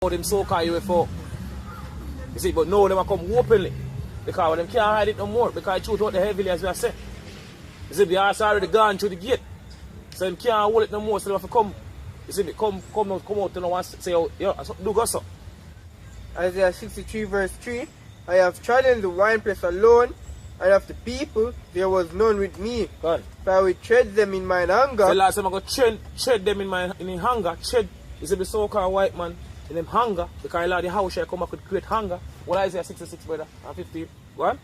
them so-called UFO. You see, but now them are come openly. Because them can't hide it no more. Because it shoot out the heavily as we have said. You see, the arse already gone through the gate. So them can't hold it no more. So they have to come. You see, come out to no one say, oh, yeah, do go so. Isaiah 63 verse 3. I have trodden the winepress alone, and of the people there was none with me. God. For I will tread them in mine anger. The last time I go tread them in hunger. Tread, you see the so-called white man in them hunger. Because Lord the house shall come up with great hunger. What Isaiah 66 brother and 50. Go on.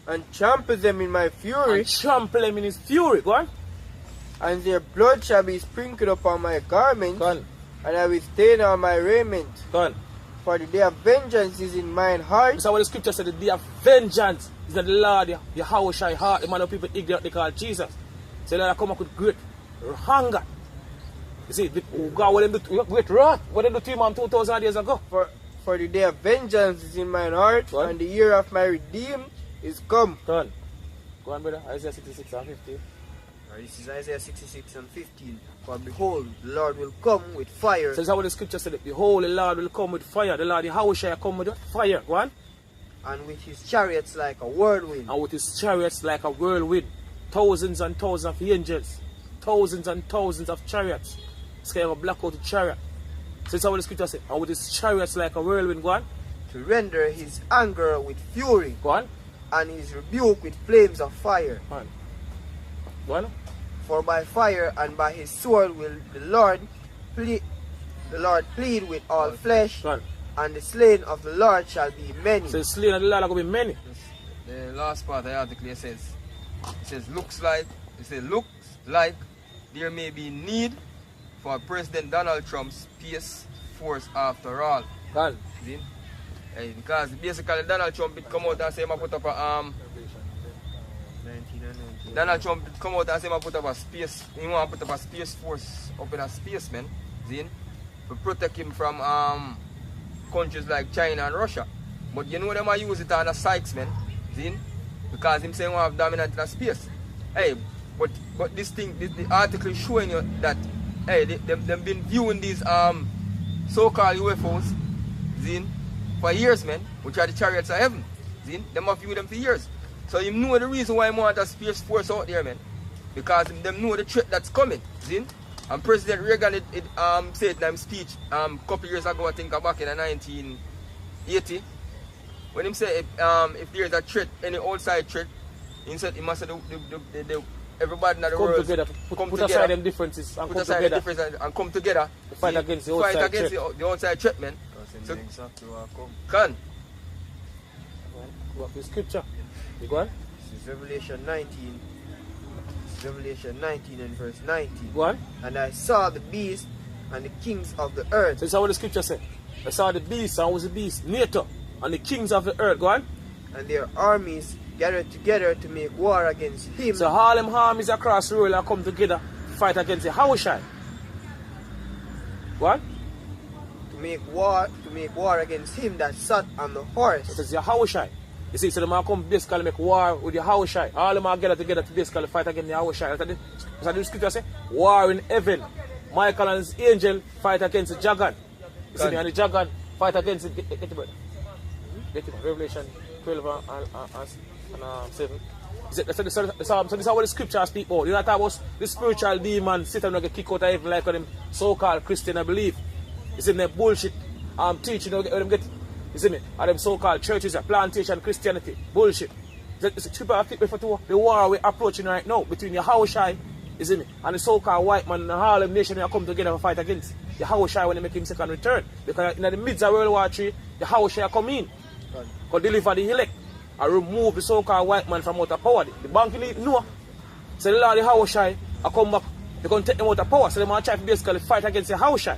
And trample them in my fury. And trample them in his fury. Go on. And their blood shall be sprinkled upon my garments. Go on. And I will stain on my raiment. Go on. For the day of vengeance is in mine heart. That's what the scripture said. The day of vengeance is in the Lord, the house shall heart. The man of people ignorant they call Jesus. So the Lord come up with great hunger. You see, God, what them do, great wrath. What them do to him 2,000 years ago. For the day of vengeance is in mine heart. What? And the year of my redeem is come. Go on. Go on, brother. Isaiah 66 and 15. This is Isaiah 66 and 15. For behold, the Lord will come with fire. So that's how the scripture said it. Behold, the Lord will come with fire. The Lord, the house shall come with fire. Go on. And with his chariots like a whirlwind. And with his chariots like a whirlwind. Thousands and thousands of angels. Thousands and thousands of chariots. It's going to block out the chariot. So that's how the scripture said. And with his chariots like a whirlwind. Go on. To render his anger with fury. Go on. And his rebuke with flames of fire. Go on. Go on. For by fire and by his sword will the Lord plead with all flesh, and the slain of the Lord shall be many. So the slain of the Lord are going to be many. The last part of the article says looks like there may be need for President Donald Trump's Space Force after all. God. Because basically Donald Trump did come out and say he put up a Donald Trump come out and say he put up a space. He want to put up a space force up in a space, man. To protect him from countries like China and Russia. But you know them are use it on the Sykes, man. Because him saying he want to have dominant in a space. Hey, but this thing, the article is showing you that hey, them been viewing these so-called UFOs, for years, man, which are the chariots of heaven. Them have viewed them for years. So you know the reason why I want a space force out there, man. Because them know the threat that's coming. And President Reagan said in his speech a couple years ago, I think back in 1980, when he said if there's a threat, any outside threat, he said he must have everybody in the world put aside them differences and come together. And come together to fight against the outside threat. The outside threat, man. So, can. What is scripture? You go on? This is Revelation 19. Revelation 19 and verse 19. Go on. And I saw the beast and the kings of the earth. So that's what the scripture said. I saw the beast, and was the beast, NATO, and the kings of the earth. Go on. And their armies gathered together to make war against him. So all them armies across the world are come together to fight against the Hawashai. What? To make war against him that sat on the horse. It is the Hawashai. You see, so they might come basically make war with the Hawashai. All them are gathered together to basically fight against the Hawashai. That's what the scripture say. War in heaven. Michael and his angel fight against the dragon. You see, and the dragon fight against the get it, Revelation 12 and 7. So this is how the scripture speak about. You know that about the spiritual demon sit and get kicked out of heaven like them so-called Christian, I believe. You see, them bullshit teaching where them get. You see me? And them so-called churches are plantation Christianity. Bullshit. The scripture fit before to the war we're approaching right now between the Hawashai, you see me, and the so-called white man and the Harlem nation who come together to fight against the Hawashai when they make him second return. Because in the midst of World War III, the Hawashai come in. To deliver the elect and remove the so-called white man from out of power. The bank elite know. So the Lord the Hawashai come back, they're going to take them out of power. So they want to try to basically fight against the Hawashai.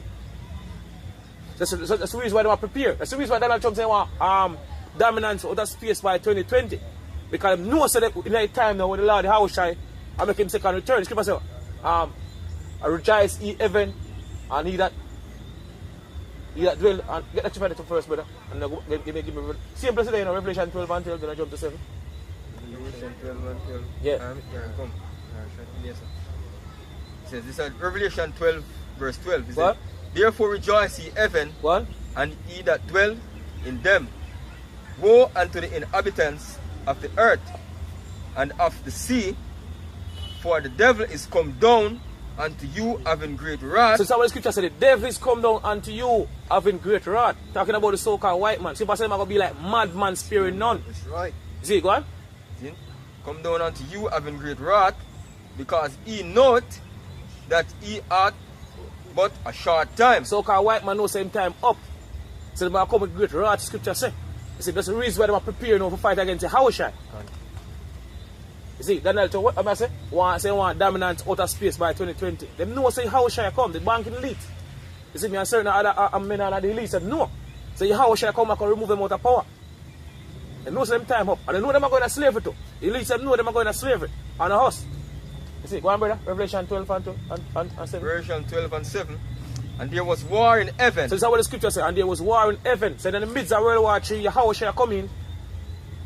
That's the reason why they were prepared. That's the reason why Donald Trump said want dominance out of space by 2020. Because they know that in that time now when the Lord the Hawashai I make him second return. The scripture says, I rejoice ye heaven and he that dwell and get that chapter first, brother. And give me same place there, Revelation 12 and 12, then I jump to 7. Revelation 12 and 12. Yeah. It says this is Revelation 12 verse 12. What? Therefore rejoice ye heaven, What? and ye that dwell in them. Woe unto the inhabitants of the earth and of the sea, for the devil is come down unto you having great wrath. So the scripture said the devil is come down unto you having great wrath. Talking about the so-called white man. So if I say I'm going to be like madman sparing none. That's right. See, go on. See? Come down unto you having great wrath, because he knoweth that he hath but a short time. So-called white man knows same time up. So they're going to come with great wrath, scripture say. You see, that's the reason why they're preparing now to fight against the Hawashai. You see, Daniel, to what I say? Want dominant outer space by 2020. They know say Hawashai come, the banking elite. You see, me and certain other men and the elite said no. So the Hawashai come back and remove them out of power. They know same time up. And they know them are going to slavery too. The elite said no, them are going to slavery. On a horse. You see, go on, brother. Revelation 12 and 7. Revelation 12 and 7. And there was war in heaven. So this is what the scripture says. And there was war in heaven. So in the midst of World War III, Yahweh come in.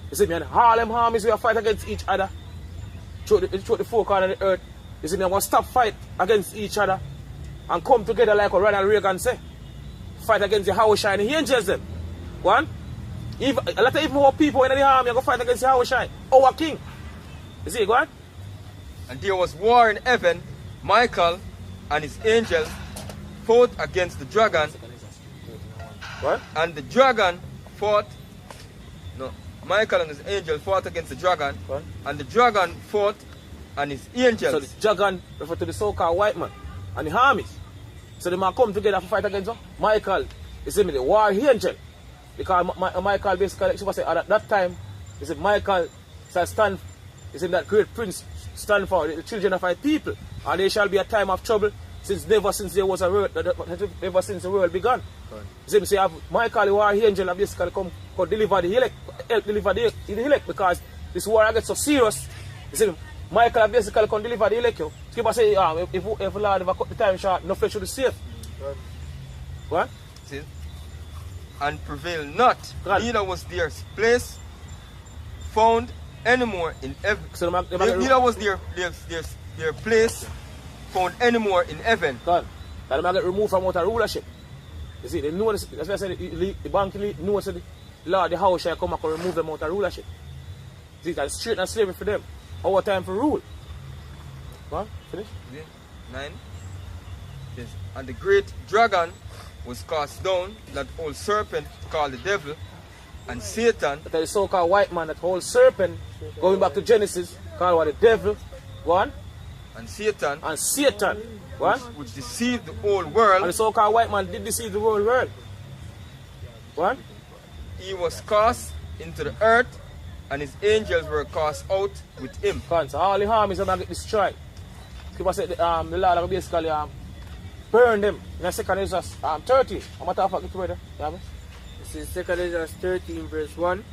You see me, and all them armies will fight against each other. Through the four corners of the earth. You see me, I'm going to stop fight against each other. And come together like what Ronald Reagan say. Fight against the Yahweh and the angels them. One. A lot of even more people in the army are going to fight against the Yahweh, our king. You see, go on. And there was war in heaven. Michael and his angels fought against the dragon. What? And the dragon fought. No, Michael and his angel fought against the dragon. What? And the dragon fought and his angels. So the dragon refer to the so-called white man and the armies. So they might come together to fight against them. Michael is the war angel. Because Michael basically, she say at that time, he said Michael shall stand, is in that great prince stand for the children of my people. And there shall be a time of trouble never since there was a world, ever since the world began. Right. See, Michael, the war angel, basically come deliver the elect, help deliver the elect, because this war gets so serious. You see, Michael basically come deliver the elect. People say, if Lord ever cut the time short, no flesh should be safe. Right. What? See? And prevail not, God. neither was their place found anymore in heaven. So neither was their place found anymore in heaven. God, that they get removed from out of rulership. You see, they know this, that's why I said the bank elite knows that the Lord, the house shall come back and remove them out of rulership. See, that's straight and slavery for them. Our time for rule. What? Finish? 9. Yes. And the great dragon was cast down, that old serpent called the devil, and Satan. That is so-called white man, that whole serpent, going back to Genesis, called what, the devil. One. And Satan. And Satan. One. Which deceived the whole world. And the so-called white man did deceive the whole world. One. He was cast into the earth, and his angels were cast out with him. So all the armies are going to get destroyed. People say the Lord will basically burn them. In the second Ezra 13. I'm going to get to This is 2 Ezra 13 verse 1.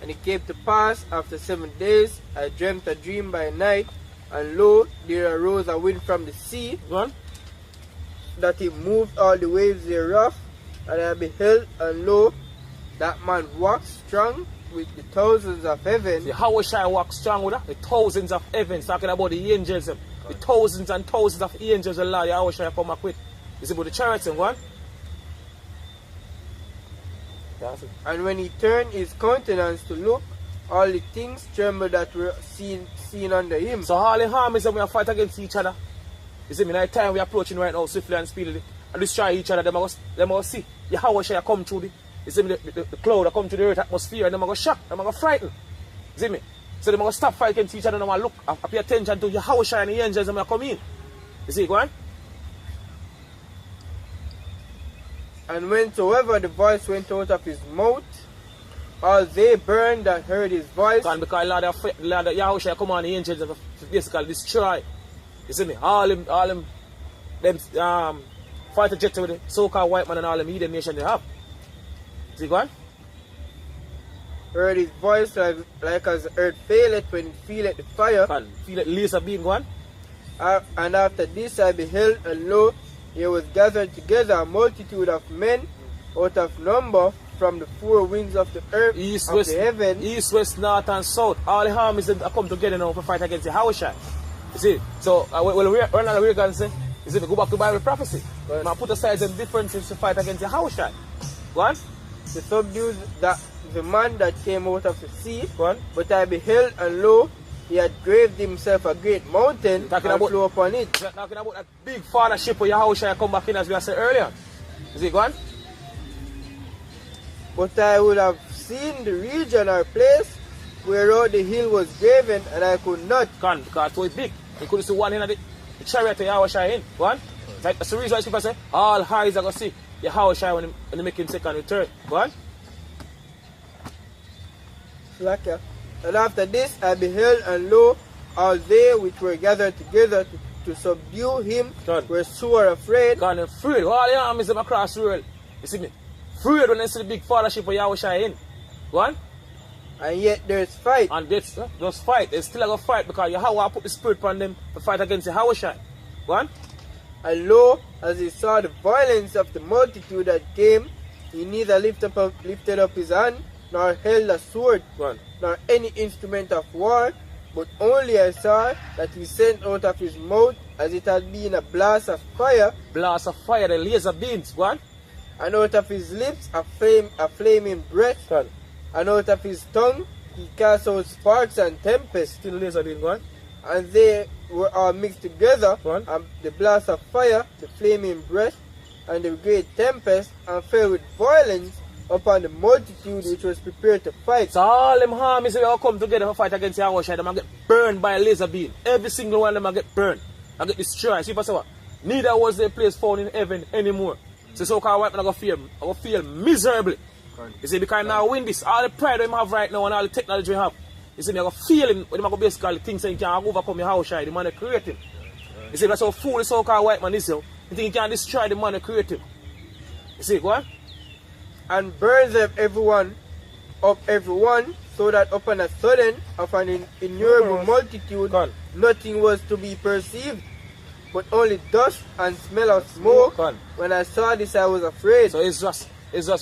And it came to pass after 7 days, I dreamt a dream by night, and lo, there arose a wind from the sea, that it moved all the waves thereof, and I beheld, and lo, that man walked strong with the thousands of heaven. How shall I walk strong with that? The thousands of heavens, talking about the angels. The thousands and thousands of angels the Lord, how shall I come up with? You see about the chariots and one? And when he turned his countenance to look, all the things trembled that were seen under him. So all the armies that we are fight against each other. You see, in the time we are approaching right now, swiftly and speedily, and destroy each other, they must see how shall I come through you see me, the cloud that come to the earth atmosphere, and they must go shock, they must go frighten. You see me? So they must stop fighting against each other and they look and pay attention to how shall the angels that come in. You see, go on? And whensoever the voice went out of his mouth, all they burned that heard his voice. And because Lord Yahushua come on the angels and basically destroy. You see me? All them fighter jets with the so-called white man and all them heathen nation they have. See, go on? Heard his voice like as the earth faileth when it feeleth the fire. And feel it laser beam, go on? And after this I beheld, and lo, there was gathered together a multitude of men out of number from the four winds of the earth, east, of west, the heaven. East, west, north and south. All the armies that come together now to fight against the Yahushua. You see? So, when Ronald Reagan say, you see, go back to Bible prophecy. Man put aside them differences to fight against the house shot. Go on. To subdue the man that came out of the sea. Go on. But I beheld, and lo, he had graved himself a great mountain Talking and about- flew upon it. Talking about that big father ship where your house shall come back in as we said earlier. Is it gone? But I would have seen the region or place whereof the hill was graven, and I could not. Gone, because it was big. You couldn't see one end of the chariot to your house shall in. Go on. That's the reason why people say all eyes are going to see your house shall when they make him second return. Go on. Slacker. And after this I beheld, and lo, all they which were gathered together to subdue him God. were sore afraid. Gone and freed. All the armies them across the world. You see me? Freed when they see the big father ship where your house shall in. Go on. And yet there's fight. And that's just fight. They still have a fight because you have to put the spirit on them to fight against the house shot. Go on. And lo, as he saw the violence of the multitude that came, he neither lifted up his hand, nor held a sword, Go on. nor any instrument of war, but only I saw that he sent out of his mouth as it had been a blast of fire, Blast of fire, the laser beams. Go on. and out of his lips a flaming breath, Go on. and out of his tongue he cast out sparks and tempests, Still laser beam. Go on. and they were all mixed together, What? and the blast of fire, the flaming breath, and the great tempest, and fell with violence upon the multitude which was prepared to fight. So all them armies will come together to fight against the house shot. They might get burned by a laser beam. Every single one of them might get burned. I get destroyed. See what? Neither was their place found in heaven anymore. So called white man I go feel miserably. You see, because now win this, all the pride we have right now and all the technology we have. You see, I go feeling when I go basically think that you can overcome your house shot, the man that create him. You see, that's how fool the so-called white man is. You think he can destroy the man that create him. You see, go on. And burns up everyone, so that upon a sudden of an innumerable multitude, Gone. nothing was to be perceived, but only dust and smell of smoke. Gone. When I saw this, I was afraid. So it's just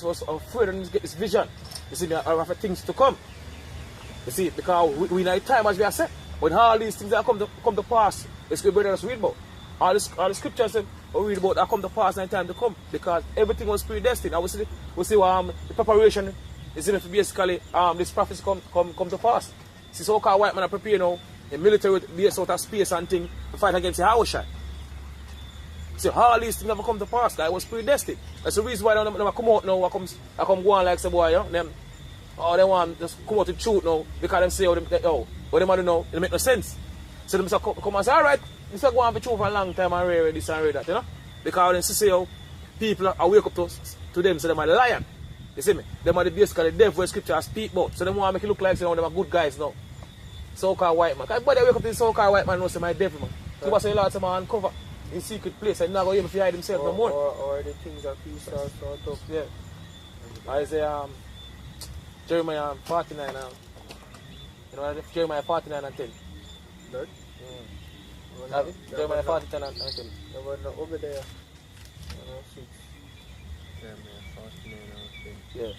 was afraid and get this vision. You see, there are things to come. You see, because we know time as we are set. When all these things that come to pass, it's good brother us read about. All the scriptures that we read about that come to pass in time to come. Because everything was predestined. And we see the preparation is in basically this prophecy come to pass. See, so-called white man are preparing now the military based out of space and thing to fight against the house shot. See, all these things never come to pass, guys. It was predestined. That's the reason why they don't come out now. I come go on like say, boy, you know, them, they want just come out to shoot now because them say, what them do now, it make no sense. So them say, come and say, all right, this is going to be true for a long time and read this and read that, you know? Because then see how people are wake up to them, so them are the lion. You see me? Them are basically the devil scripture speak about. So them want to make it look like them are good guys now. So-called white man. Because everybody wake up to the so-called white man and say, my devil, man. So say, Lord, some man uncover in secret place and not going to hide himself no more. Or the things that he saw sort of. Yeah. I say Jeremiah 49 you know Jeremiah 49 and 10. Lord? Have it? Jeremiah 49 and 10. There was no over there. Yeah.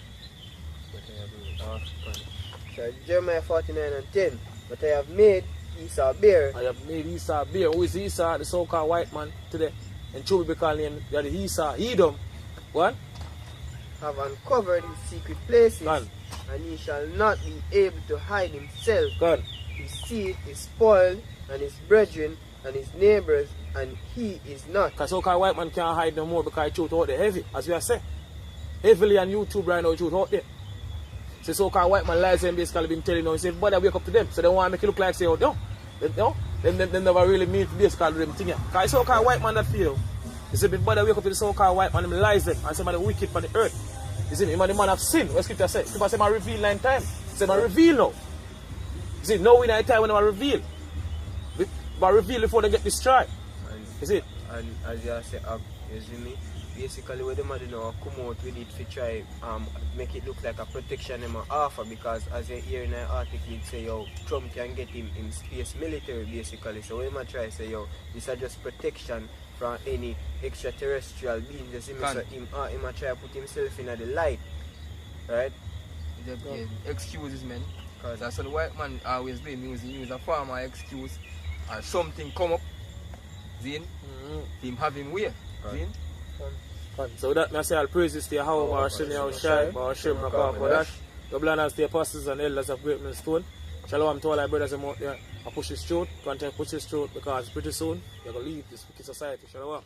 So Jeremiah 49 and 10. But I have made Esau bear. I have made Esau bear. Who is Esau? The so-called white man today. And truly be called him the Esau, Edom. What? Have uncovered his secret places, Gone. and he shall not be able to hide himself. Gone. His seed is spoiled, and his brethren, and his neighbors, and he is not. Because so-called white man can't hide no more because truth out there heavy, as we are saying. Heavily on YouTube right now, truth out there. So-called white man lies and basically been telling you, he said, brother, wake up to them. So they want to make it look like, say, oh, no. They never really mean to basically them thing. Because so-called white man that feel, he said, brother, wake up to the so-called white man, him lies them, and somebody wicked for the earth. You see, him and the man of sin. What scripture say? Scripture say, I reveal 9 times. He said, I reveal now. You see, now in a time when I reveal. But reveal before they get destroyed. You see? And as you say, you see me? Basically, what the man do now, come out with it to try make it look like a protection them offer, because as you hear in an article, it say, yo, Trump can get him in space military, basically. So when I try to say, yo, this is just protection from any extraterrestrial being. You see me? So him try to put himself in the light, right? Yeah, excuses, man. Because that's what the white man always do. He use a farmer excuse or something come up, him have him wear, So with that, I say all praises to Yahweh, Marashim, Yahushai, Marashim, Rakah, Kodash. The blinders to the apostles and elders of Great Millstone. Shalom to all our brothers and out there. I push this through, continue to push this through because pretty soon you're going to leave this wicked society. Shalom.